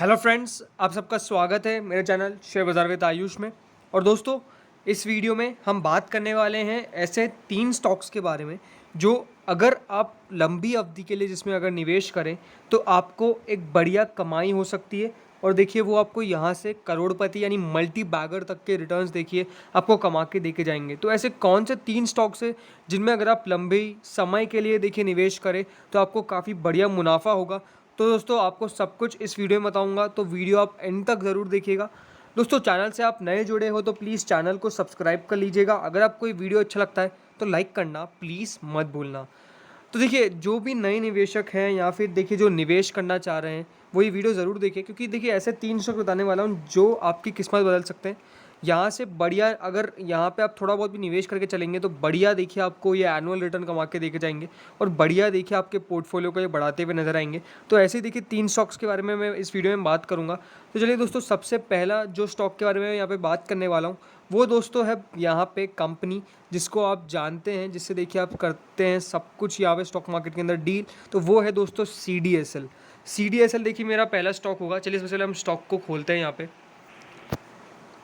Hello friends, आप सबका स्वागत है मेरे चैनल शेयर बाज़ार विद आयुष में। और दोस्तों, इस वीडियो में हम बात करने वाले हैं ऐसे 3 स्टॉक्स के बारे में जो अगर आप लंबी अवधि के लिए जिसमें अगर निवेश करें तो आपको एक बढ़िया कमाई हो सकती है। और देखिए, वो आपको यहाँ से करोड़पति यानी मल्टी बैगर तक के रिटर्न्स देखिए आपको कमा के देके जाएंगे। तो ऐसे कौन से 3 स्टॉक्स हैं जिनमें अगर आप लंबे समय के लिए देखिए निवेश करें तो आपको काफ़ी बढ़िया मुनाफा होगा। तो दोस्तों, आपको सब कुछ इस वीडियो में बताऊंगा, तो वीडियो आप एंड तक ज़रूर देखिएगा। दोस्तों, चैनल से आप नए जुड़े हो तो प्लीज़ चैनल को सब्सक्राइब कर लीजिएगा। अगर आपको ये वीडियो अच्छा लगता है तो लाइक करना प्लीज़ मत भूलना। तो देखिए, जो भी नए निवेशक हैं या फिर देखिए जो निवेश करना चाह रहे हैं वो ये वीडियो ज़रूर देखें, क्योंकि देखिए ऐसे 3 स्टॉक बताने वाला हूँ जो आपकी किस्मत बदल सकते हैं। यहाँ से बढ़िया, अगर यहाँ पे आप थोड़ा बहुत भी निवेश करके चलेंगे तो बढ़िया देखिए आपको ये एनुअल रिटर्न कमा के देके जाएंगे और बढ़िया देखिए आपके पोर्टफोलियो को ये बढ़ाते हुए नजर आएंगे। तो ऐसे ही देखिए 3 स्टॉक्स के बारे में मैं इस वीडियो में बात करूँगा। तो चलिए दोस्तों, सबसे पहला जो स्टॉक के बारे में यहाँ पे बात करने वाला हूँ वो दोस्तों है यहाँ पे कंपनी जिसको आप जानते हैं, जिससे देखिए आप करते हैं सब कुछ यहाँ पे स्टॉक मार्केट के अंदर डील। तो वो है दोस्तों CDSL। CDSL देखिए मेरा पहला स्टॉक होगा। चलिए सबसे पहले हम स्टॉक को खोलते हैं यहाँ पे।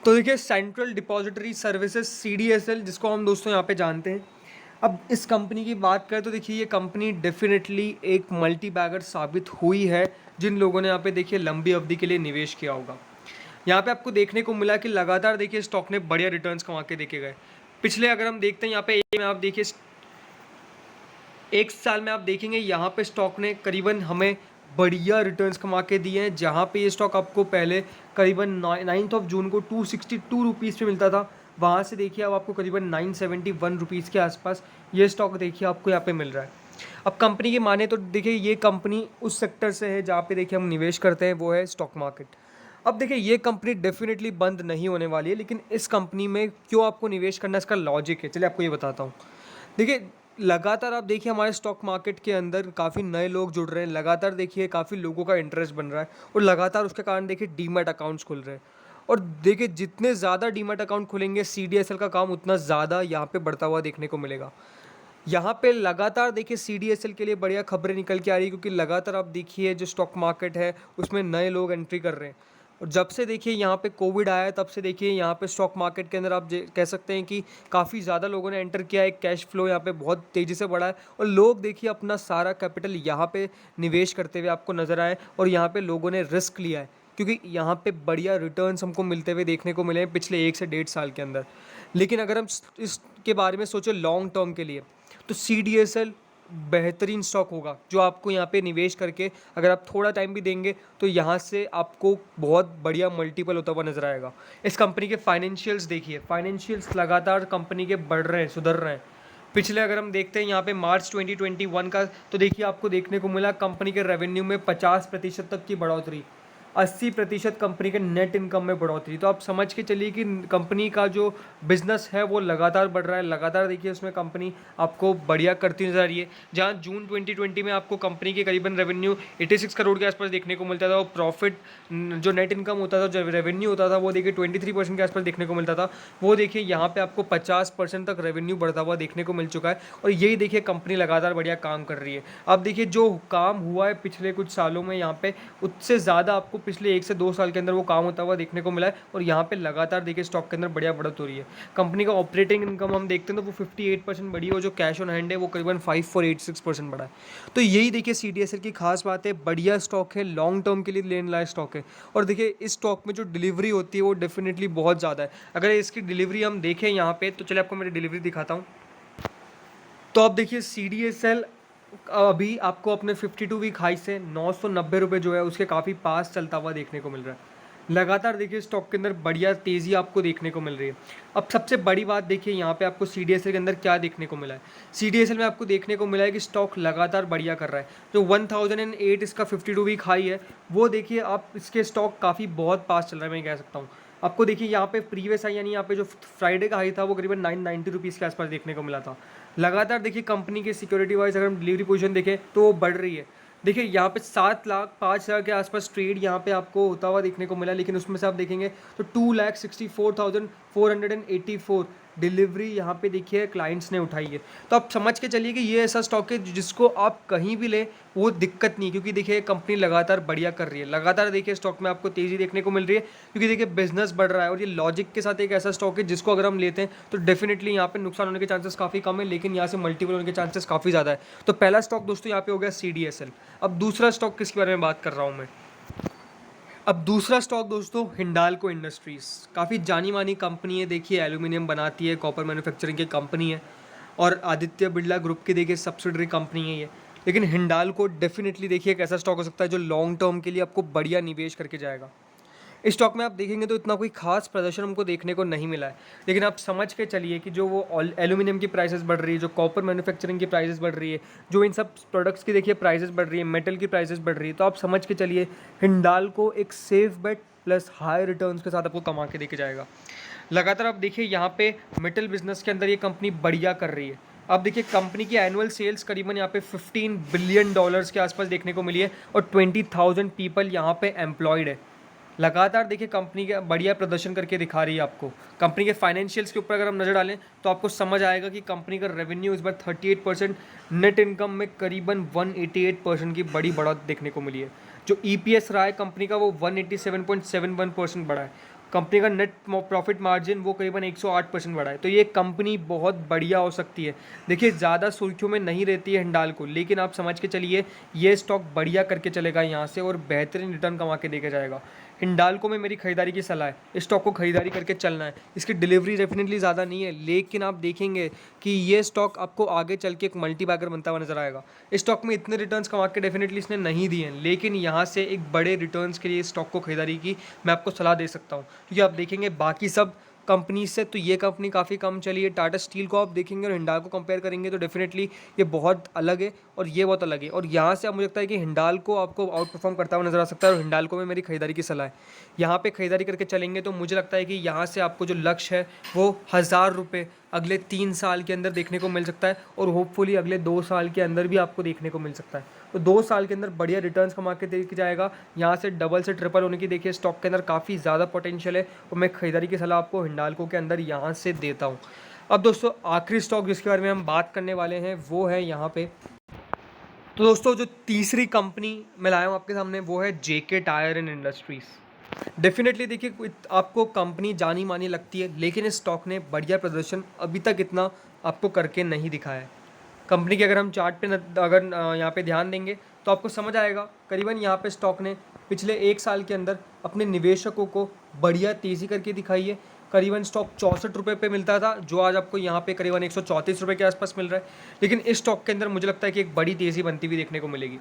तो देखिए, सेंट्रल डिपॉजिटरी सर्विसेज CDSL, जिसको हम दोस्तों यहाँ पे जानते हैं। अब इस कंपनी की बात करें तो देखिए ये कंपनी डेफिनेटली एक मल्टी बैगर साबित हुई है जिन लोगों ने यहाँ पे देखिए लंबी अवधि के लिए निवेश किया होगा। यहाँ पे आपको देखने को मिला कि लगातार देखिए स्टॉक ने बढ़िया रिटर्न्स कमा के देखे गए। पिछले अगर हम देखते हैं यहाँ पे एक में आप देखिए 1 साल में आप देखेंगे यहाँ पे स्टॉक ने करीबन हमें बढ़िया रिटर्न्स कमा के दिए हैं। जहाँ पे ये स्टॉक आपको पहले करीबन 9 जून को 262 रुपीज़ पे मिलता था, वहाँ से देखिए अब आपको करीबन 971 रुपीज़ के आसपास ये स्टॉक देखिए आपको यहाँ पे मिल रहा है। अब कंपनी की माने तो देखिए ये कंपनी उस सेक्टर से है जहाँ पे देखिए हम निवेश करते हैं, वो है स्टॉक मार्केट। अब देखिए ये कंपनी डेफिनेटली बंद नहीं होने वाली है, लेकिन इस कंपनी में क्यों आपको निवेश करना, इसका लॉजिक है। चलिए आपको ये बताता हूँ। देखिए, लगातार आप देखिए हमारे स्टॉक मार्केट के अंदर काफ़ी नए लोग जुड़ रहे हैं, लगातार देखिए काफ़ी लोगों का इंटरेस्ट बन रहा है और लगातार उसके कारण देखिए डीमैट अकाउंट्स खुल रहे हैं। और देखिए जितने ज़्यादा डीमैट अकाउंट खुलेंगे CDSL का काम उतना ज़्यादा यहाँ पे बढ़ता हुआ देखने को मिलेगा। यहाँ पे लगातार देखिए CDSL के लिए बढ़िया खबरें निकल के आ रही है, क्योंकि लगातार आप देखिए जो स्टॉक मार्केट है उसमें नए लोग एंट्री कर रहे हैं। और जब से देखिए यहाँ पे कोविड आया है तब से देखिए यहाँ पे स्टॉक मार्केट के अंदर आप कह सकते हैं कि काफ़ी ज़्यादा लोगों ने एंटर किया है। कैश फ्लो यहाँ पे बहुत तेज़ी से बढ़ा है और लोग देखिए अपना सारा कैपिटल यहाँ पे निवेश करते हुए आपको नज़र आए और यहाँ पे लोगों ने रिस्क लिया है, क्योंकि यहाँ पे बढ़िया रिटर्न्स हमको मिलते हुए देखने को मिले हैं पिछले 1 से 1.5 साल के अंदर। लेकिन अगर हम इसके बारे में सोचें लॉन्ग टर्म के लिए, तो CDSL बेहतरीन स्टॉक होगा जो आपको यहाँ पे निवेश करके अगर आप थोड़ा टाइम भी देंगे तो यहाँ से आपको बहुत बढ़िया मल्टीपल होता हुआ नजर आएगा। इस कंपनी के फाइनेंशियल्स देखिए, फाइनेंशियल्स लगातार कंपनी के बढ़ रहे हैं, सुधर रहे हैं। पिछले अगर हम देखते हैं यहाँ पे मार्च 2021 का, तो देखिए आपको देखने को मिला कंपनी के रेवेन्यू में 50% तक की बढ़ोतरी, 80% कंपनी के नेट इनकम में बढ़ोतरी। तो आप समझ के चलिए कि कंपनी का जो बिजनेस है वो लगातार बढ़ रहा है। लगातार देखिए उसमें कंपनी आपको बढ़िया करती नजर आ रही है। जहाँ जून 2020 में आपको कंपनी के करीबन रेवेन्यू 86 करोड़ के आसपास देखने को मिलता था और प्रॉफिट जो नेट इनकम होता था, जो रेवेन्यू होता था, वो देखिए 23% के आसपास देखने को मिलता था। वो देखिए यहाँ पे आपको 50% तक रेवेन्यू बढ़ता हुआ देखने को मिल चुका है और यही देखिए कंपनी लगातार बढ़िया काम कर रही है। अब देखिए जो काम हुआ है पिछले कुछ सालों में यहाँ पे, उससे ज़्यादा आपको पिछले 1 से 2 साल के अंदर वो काम होता हुआ देखने को मिला है और यहाँ पे लगातार देखिए स्टॉक के अंदर बढ़िया बढ़त हो रही है। कंपनी का ऑपरेटिंग इनकम हम देखते हैं तो वो 58% बढ़ी है और जो कैश ऑन हैंड है वो करीबन 5486% बढ़ा है। तो यही देखिए CDSL की खास बात है, बढ़िया स्टॉक है, लॉन्ग टर्म के लिए लेने लायक स्टॉक है। और देखिए इस स्टॉक में जो डिलीवरी होती है वो डेफिनेटली बहुत ज़्यादा है। अगर इसकी डिलीवरी हम देखें यहाँ पे, तो चलिए आपको मेरी डिलीवरी दिखाता हूँ। तो आप देखिए CDSL अभी आपको अपने 52 वीक हाई से 990 रुपये जो है उसके काफ़ी पास चलता हुआ देखने को मिल रहा है। लगातार देखिए स्टॉक के अंदर बढ़िया तेज़ी आपको देखने को मिल रही है। अब सबसे बड़ी बात देखिए यहाँ पे आपको CDSL के अंदर क्या देखने को मिला है। CDSL में आपको देखने को मिला है कि स्टॉक लगातार बढ़िया कर रहा है। जो 1008 इसका 52 वीक हाई है, वो देखिए आप इसके स्टॉक काफ़ी बहुत पास चल रहा है, मैं कह सकता हूँ। आपको देखिए यहाँ पे प्रीवियस हाई यानी यहाँ पे जो फ्राइडे का हाई था वो करीबन 990 रुपीज़ के आसपास देखने को मिला था। लगातार देखिए कंपनी की सिक्योरिटी वाइज अगर हम डिलीवरी पोजीशन देखें तो वो बढ़ रही है। देखिए यहाँ पे 7,05,000 के आसपास ट्रेड यहाँ पे आपको होता हुआ देखने को मिला, लेकिन उसमें से आप देखेंगे तो 2,64,484 डिलीवरी यहाँ पे देखिए क्लाइंट्स ने उठाई है। तो आप समझ के चलिए कि ये ऐसा स्टॉक है जिसको आप कहीं भी लें वो दिक्कत नहीं, क्योंकि देखिए कंपनी लगातार बढ़िया कर रही है, लगातार देखिए स्टॉक में आपको तेज़ी देखने को मिल रही है, क्योंकि देखिए बिजनेस बढ़ रहा है। और ये लॉजिक के साथ एक ऐसा स्टॉक है जिसको अगर हम लेते हैं तो डेफिनेटली यहाँ पे नुकसान होने के चांसेस काफ़ी कम है, लेकिन यहाँ से मल्टीपल होने के चांसेस काफ़ी ज़्यादा है। तो पहला स्टॉक दोस्तों यहाँ पे हो गया CDSL। अब दूसरा स्टॉक किसके बारे में बात कर रहा हूँ मैं? अब दूसरा स्टॉक दोस्तों हिंडाल्को इंडस्ट्रीज़, काफ़ी जानी मानी कंपनी है, देखिए एल्यूमिनियम बनाती है, कॉपर मैन्युफैक्चरिंग की कंपनी है और आदित्य बिरला ग्रुप की देखिए सब्सिडरी कंपनी है ये। लेकिन हिंडाल्को डेफिनेटली देखिए एक ऐसा स्टॉक हो सकता है जो लॉन्ग टर्म के लिए आपको बढ़िया निवेश करके जाएगा। इस स्टॉक में आप देखेंगे तो इतना कोई खास प्रदर्शन हमको देखने को नहीं मिला है, लेकिन आप समझ के चलिए कि जो वो एल्यूमिनियम की प्राइसेस बढ़ रही है, जो कॉपर मैन्युफैक्चरिंग की प्राइसेस बढ़ रही है, जो इन सब प्रोडक्ट्स की देखिए प्राइसेस बढ़ रही है, मेटल की प्राइसेस बढ़ रही है, तो आप समझ के चलिए हिंडाल्को एक safe bet plus high returns के साथ आपको कमा के देके जाएगा। लगातार आप देखिए यहाँ पे मेटल बिजनेस के अंदर ये कंपनी बढ़िया कर रही है। आप देखिए कंपनी की एनुअल सेल्स करीबन यहाँ पे $15 बिलियन के आसपास देखने को मिली है और 20,000 पीपल यहाँ पे एम्प्लॉयड है। लगातार देखिए कंपनी का बढ़िया प्रदर्शन करके दिखा रही है आपको। कंपनी के फाइनेंशियल्स के ऊपर अगर हम नज़र डालें तो आपको समझ आएगा कि कंपनी का रेवेन्यू इस बार 38%, नेट इनकम में करीबन 188% की बड़ी बढ़त देखने को मिली है। जो EPS रहा है कंपनी का वो 187.71% बढ़ा है। कंपनी का नेट प्रॉफिट मार्जिन वो करीबन 108% बढ़ा है। तो ये कंपनी बहुत बढ़िया हो सकती है। देखिए ज़्यादा सुर्खियों में नहीं रहती है हिंडाल्को, लेकिन आप समझ के चलिए ये स्टॉक बढ़िया करके चलेगा यहाँ से और बेहतरीन रिटर्न कमा के देके जाएगा। हिंडाल्को में मेरी खरीदारी की सलाह है, इस स्टॉक को खरीदारी करके चलना है। इसकी डिलीवरी डेफिनेटली ज़्यादा नहीं है, लेकिन आप देखेंगे कि ये स्टॉक आपको आगे चल के एक मल्टीबैगर बनता हुआ नजर आएगा। इस स्टॉक में इतने रिटर्न्स कमा के डेफिनेटली इसने नहीं दिए हैं, लेकिन यहाँ से एक बड़े रिटर्न्स के लिए इस स्टॉक को खरीदारी की मैं आपको सलाह दे सकता हूँ, क्योंकि आप देखेंगे बाकी सब कंपनी से तो ये कंपनी काफ़ी कम चली है। टाटा स्टील को आप देखेंगे और हिंडाल्को कंपेयर करेंगे तो डेफिनेटली ये बहुत अलग है और ये बहुत अलग है। और यहाँ से अब मुझे लगता है कि हिंडाल्को आपको आउट परफॉर्म करता हुआ नजर आ सकता है और हिंडाल्को में मेरी खरीदारी की सलाह है। यहाँ पे खरीदारी करके चलेंगे तो मुझे लगता है कि यहाँ से आपको जो लक्ष्य है वो ₹1000 अगले 3 साल के अंदर देखने को मिल सकता है और होपफुली अगले 2 साल के अंदर भी आपको देखने को मिल सकता है। तो 2 साल के अंदर बढ़िया रिटर्न्स कमा के देके जाएगा। यहाँ से डबल से ट्रिपल होने की देखिए स्टॉक के अंदर काफ़ी ज़्यादा पोटेंशियल है और मैं खरीदारी की सलाह आपको हिंडाल्को के अंदर यहाँ से देता हूँ। अब दोस्तों आखिरी स्टॉक जिसके बारे में हम बात करने वाले हैं वो है यहाँ पे, तो दोस्तों जो तीसरी कंपनी मैं लाया हूँ आपके सामने वो है JK tyre and industries. Definitely देखिए आपको कंपनी जानी मानी लगती है, लेकिन इस स्टॉक ने बढ़िया प्रदर्शन अभी तक इतना आपको करके नहीं दिखाया है। कंपनी के अगर हम चार्ट पे अगर यहाँ पे ध्यान देंगे तो आपको समझ आएगा करीबन यहाँ पे स्टॉक ने पिछले 1 साल के अंदर अपने निवेशकों को बढ़िया तेज़ी करके दिखाई है। करीबन स्टॉक ₹64 पे मिलता था, जो आज आपको यहाँ पे करीबन ₹134 के आसपास मिल रहा है। लेकिन इस स्टॉक के अंदर मुझे लगता है कि एक बड़ी तेज़ी बनती हुई देखने को मिलेगी।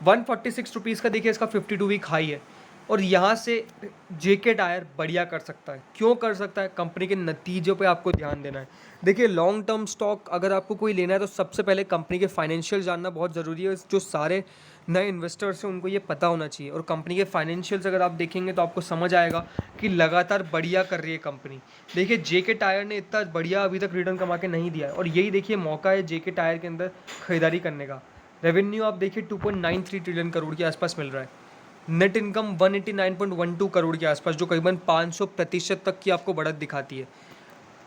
₹146 का देखिए इसका 52 वीक हाई है और यहाँ से JK टायर बढ़िया कर सकता है। क्यों कर सकता है? कंपनी के नतीजों पे आपको ध्यान देना है। देखिए लॉन्ग टर्म स्टॉक अगर आपको कोई लेना है तो सबसे पहले कंपनी के फाइनेंशियल जानना बहुत ज़रूरी है। जो सारे नए इन्वेस्टर्स हैं उनको ये पता होना चाहिए और कंपनी के फाइनेंशियल्स अगर आप देखेंगे तो आपको समझ आएगा कि लगातार बढ़िया कर रही है कंपनी। देखिए JK टायर ने इतना बढ़िया अभी तक रिटर्न कमा के नहीं दिया है और यही देखिए मौका है JK टायर के अंदर खरीदारी करने का। रेवेन्यू आप देखिए 2.93 ट्रिलियन करोड़ के आसपास मिल रहा है। नेट इनकम 189.12 करोड़ के आसपास, जो करीबन 500% तक की आपको बढ़त दिखाती है।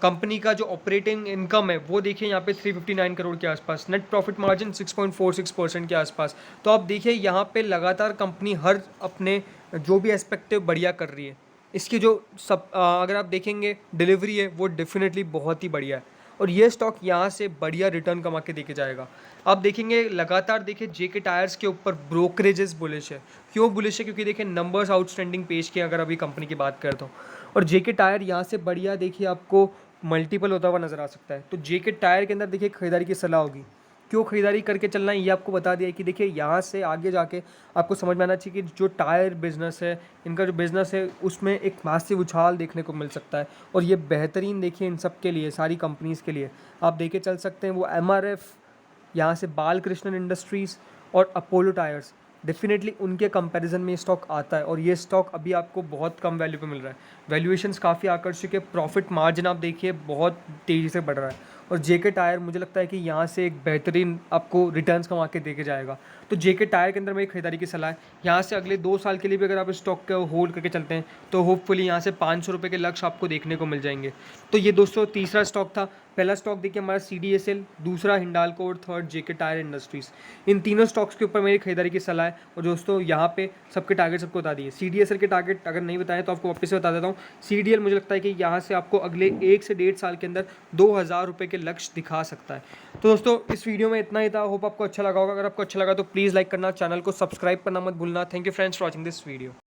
कंपनी का जो ऑपरेटिंग इनकम है वो देखिए यहाँ पे 359 करोड़ के आसपास, नेट प्रॉफिट मार्जिन 6.46% के आसपास। तो आप देखिए यहाँ पे लगातार कंपनी हर अपने जो भी एस्पेक्ट है बढ़िया कर रही है। इसकी जो अगर आप देखेंगे डिलीवरी है वो डेफिनेटली बहुत ही बढ़िया है और ये स्टॉक यहाँ से बढ़िया रिटर्न कमा के देके जाएगा। आप देखेंगे लगातार देखिए JK टायर्स के ऊपर ब्रोकरेजेस बुलिश है। क्यों बुलिश है? क्योंकि देखिए नंबर्स आउटस्टैंडिंग पेश किए अगर अभी कंपनी की बात करता हूँ और JK टायर यहाँ से बढ़िया देखिए आपको मल्टीपल होता हुआ नज़र आ सकता है। तो JK टायर के अंदर देखिए खरीदारी की सलाह होगी। क्यों खरीदारी करके चलना है ये आपको बता दिया कि देखिए यहाँ से आगे जाके आपको समझ में आना चाहिए कि जो टायर बिज़नेस है, इनका जो बिज़नेस है उसमें एक मासिव उछाल देखने को मिल सकता है और ये बेहतरीन देखिए इन सब के लिए, सारी कंपनीज़ के लिए आप देखे चल सकते हैं। वो MRF, यहाँ से बालकृष्णन इंडस्ट्रीज़ और अपोलो टायर्स, डेफिनेटली उनके कंपैरिजन में ये स्टॉक आता है और ये स्टॉक अभी आपको बहुत कम वैल्यू पे मिल रहा है। वैल्यूएशंस काफ़ी आकर्षक है, प्रॉफिट मार्जिन आप देखिए बहुत तेज़ी से बढ़ रहा है और JK टायर मुझे लगता है कि यहाँ से एक बेहतरीन आपको रिटर्न्स कमा के देके जाएगा। तो जेके टायर के अंदर मेरी खरीदारी की सलाह है। यहाँ से अगले 2 साल के लिए भी अगर आप स्टॉक को होल्ड करके चलते हैं तो होपफुली यहाँ से 500 रुपये के लक्ष्य आपको देखने को मिल जाएंगे। तो ये दोस्तों तीसरा स्टॉक था। पहला स्टॉक देखिए हमारा CDSL, दूसरा हिंडाल्को और थर्ड जेके टायर इंडस्ट्रीज़। इन तीनों स्टॉक्स के ऊपर मेरी खरीदारी की सलाह है। और दोस्तों यहाँ पे सबके टारगेट सबको बता दिए। CDSL के टारगेट अगर नहीं बताए तो आपको वापस से बता देता हूँ। CDL मुझे लगता है कि यहाँ से आपको अगले 1 से 1.5 साल के अंदर 2000 रुपये के लक्ष्य दिखा सकता है। तो दोस्तों इस वीडियो में इतना ही था। होप आपको अच्छा लगा होगा। अगर आपको अच्छा लगा तो प्लीज़ लाइक करना, चैनल को सब्सक्राइब करना मत भूलना। Thank you friends for watching this video.